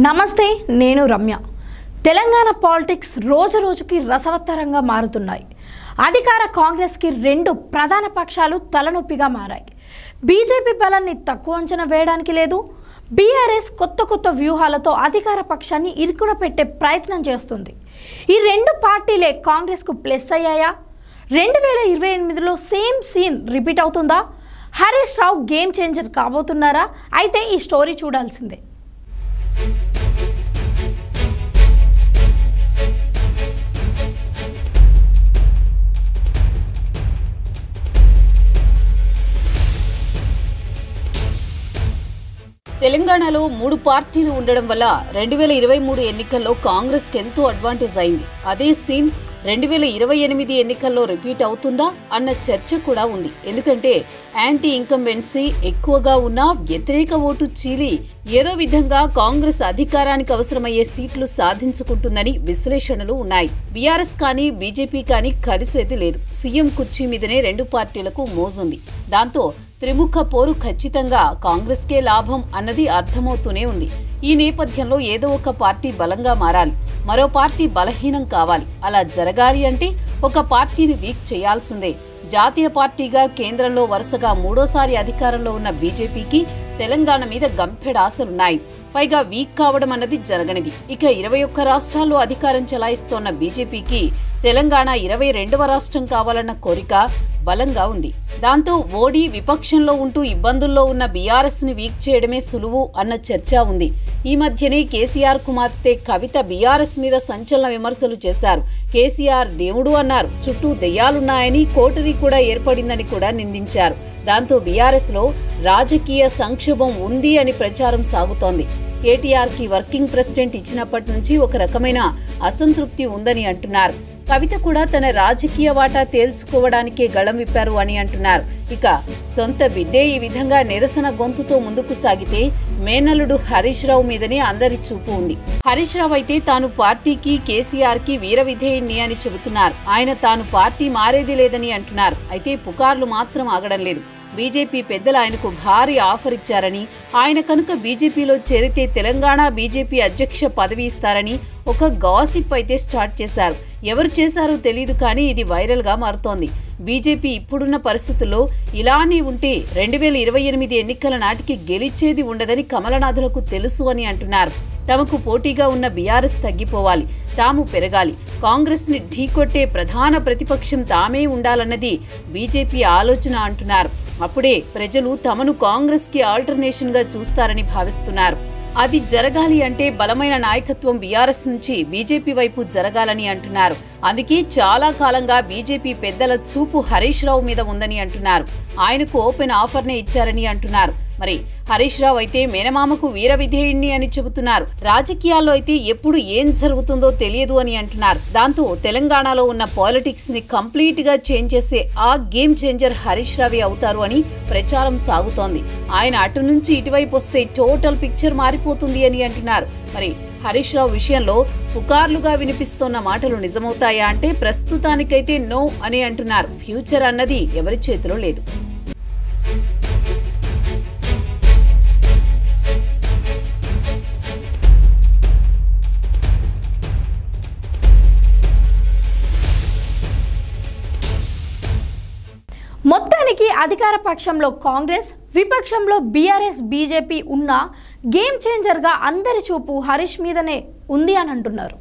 నమస్తే నేను రమ్య తెలంగాణ పాలిటిక్స్ రోజు రోజుకి రసవత్తరంగా మారుతున్నాయి. అధికార కాంగ్రెస్ కి రెండు ప్రధాన పక్షాలు తలనొప్పిగా మారాయి. బీజేపీ బలాన్ని తక్కువ అంచనా వేయడానికి లేదు. బీఆర్ఎస్ కొత్త వ్యూహాలతో అధికార పక్షాన్ని ఇరుకున పెట్టే ప్రయత్నం చేస్తుంది. ఈ రెండు పార్టీలే కాంగ్రెస్ కు ప్లస్ అయ్యాయా? 2028లో సేమ్ సీన్ రిపీట్ అవుతుందా? Harish Rao game changer కాబోతున్నారా? అయితే ఈ స్టోరీ చూడాల్సిందే. తెలంగాణలో 3 పార్టీలు ఉండడం వల్ల 2023 ఎన్నికల్లో కాంగ్రెస్ కి ఎంతో అడ్వాంటేజ్ అయింది. అదే సీన్ 2028 ఎన్నికల్లో రిపీట్ అవుతుందా అన్న చర్చ కూడా ఉంది. ఎందుకంటే యాంటీ ఇన్కంబెన్సీ ఎక్కువగా ఉన్న వ్యతిరేక ఓటు చీలి ఏదో విధంగా కాంగ్రెస్ అధికారానికి అవసరమయ్యే సీట్లు సాధించుకుంటుందని విశ్లేషణలు ఉన్నాయి. బీఆర్ఎస్ కానీ బీజేపీ కానీ కలిసేది లేదు. సీఎం కుర్చీ మీదనే రెండు పార్టీలకు మోజుంది. దాంతో త్రిముఖ పోరు ఖచ్చితంగా కాంగ్రెస్కే లాభం అన్నది అర్థమవుతూనే ఉంది. ఈ నేపథ్యంలో ఏదో ఒక పార్టీ బలంగా మారాలి, మరో పార్టీ బలహీనం కావాలి. అలా జరగాలి అంటే ఒక పార్టీని వీక్ చేయాల్సిందే. జాతీయ పార్టీగా కేంద్రంలో వరుసగా 3వ సారి అధికారంలో ఉన్న బీజేపీకి తెలంగాణ మీద గంపెడు ఆశలున్నాయి. పైగా వీక్ కావడం అన్నది జరగనిది. ఇక 21 రాష్ట్రాల్లో అధికారం చెలాయిస్తోన్న బీజేపీకి తెలంగాణ 22వ రాష్ట్రం కావాలన్న కోరిక బలంగా ఉంది. దాంతో ఓడి విపక్షంలో ఉంటూ ఇబ్బందుల్లో ఉన్న బీఆర్ఎస్ ని వీక్ చేయడమే సులువు అన్న చర్చ ఉంది. ఈ మధ్యనే కేసీఆర్ కుమార్తె కవిత బీఆర్ఎస్ మీద సంచలన విమర్శలు చేశారు. కేసీఆర్ దేవుడు అన్నారు. చుట్టూ దెయ్యాలున్నాయని, కోటరీ కూడా ఏర్పడిందని కూడా నిందించారు. దాంతో బీఆర్ఎస్ లో రాజకీయ సంక్షోభం ఉంది అని ప్రచారం సాగుతోంది. కేటీఆర్ కి వర్కింగ్ ప్రెసిడెంట్ ఇచ్చినప్పటి నుంచి ఒక రకమైన అసంతృప్తి ఉందని అంటున్నారు. కవిత కూడా తన రాజకీయ వాటా తేల్చుకోవడానికే గళం విప్పారు అని అంటున్నారు. ఇక సొంత బిడ్డే ఈ విధంగా నిరసన గొంతుతో ముందుకు సాగితే మేనల్లుడు హరీష్ రావు మీదనే అందరి చూపు ఉంది. హరీష్ రావు అయితే తాను పార్టీకి కేసీఆర్ కి వీర విధేయుణ్ణి అని చెబుతున్నారు. ఆయన తాను పార్టీ మారేది లేదని అంటున్నారు. అయితే పుకార్లు మాత్రం ఆగడం లేదు. బీజేపీ పెద్దలు ఆయనకు భారీ ఆఫర్ ఇచ్చారని, ఆయన కనుక బీజేపీలో చేరితే తెలంగాణ బీజేపీ అధ్యక్ష పదవి ఇస్తారని ఒక గాసిప్ అయితే స్టార్ట్ చేశారు. ఎవరు చేశారో తెలీదు, కానీ ఇది వైరల్ గా మారుతోంది. బీజేపీ ఇప్పుడున్న పరిస్థితుల్లో ఇలానే ఉంటే 2028 ఎన్నికల నాటికి గెలిచేది ఉండదని కమలనాథులకు తెలుసు అని అంటున్నారు. తమకు పోటీగా ఉన్న బీఆర్ఎస్ తగ్గిపోవాలి, తాము పెరగాలి, కాంగ్రెస్ ని ఢీకొట్టే ప్రధాన ప్రతిపక్షం తామే ఉండాలన్నది బీజేపీ ఆలోచన అంటున్నారు. అప్పుడే ప్రజలు తమను కాంగ్రెస్ కి ఆల్టర్నేషన్ గా చూస్తారని భావిస్తున్నారు. అది జరగాలి అంటే బలమైన నాయకత్వం బీఆర్ఎస్ నుంచి బీజేపీ వైపు జరగాలని అంటున్నారు. అందుకే చాలా కాలంగా బీజేపీ పెద్దల చూపు హరీష్ రావు మీద ఉందని అంటున్నారు. ఆయనకు ఓపెన్ ఆఫర్నే ఇచ్చారని అంటున్నారు. మరి హరీష్ రావు అయితే మేనమామకు వీర విధేయుణ్ణి అని చెబుతున్నారు. రాజకీయాల్లో అయితే ఎప్పుడు ఏం జరుగుతుందో తెలియదు అని అంటున్నారు. దాంతో తెలంగాణలో ఉన్న పాలిటిక్స్ ని కంప్లీట్ గా చేంజ్ చేసే ఆ గేమ్ చేంజర్ హరీష్ రావే అవుతారు అని ప్రచారం సాగుతోంది. ఆయన అటు నుంచి ఇటువైపు వస్తే టోటల్ పిక్చర్ మారిపోతుంది అని అంటున్నారు. మరి హరీష్ రావు విషయంలో పుకార్లుగా వినిపిస్తోన్న మాటలు నిజమవుతాయా అంటే ప్రస్తుతానికైతే నో అని అంటున్నారు. ఫ్యూచర్ అన్నది ఎవరి చేతిలో లేదు. మొత్తానికి అధికార పక్షంలో కాంగ్రెస్, విపక్షంలో బీఆర్ఎస్ బీజేపీ ఉన్న గేమ్ చేంజర్గా అందరి చూపు హరీష్ మీదనే ఉంది అని అంటున్నారు.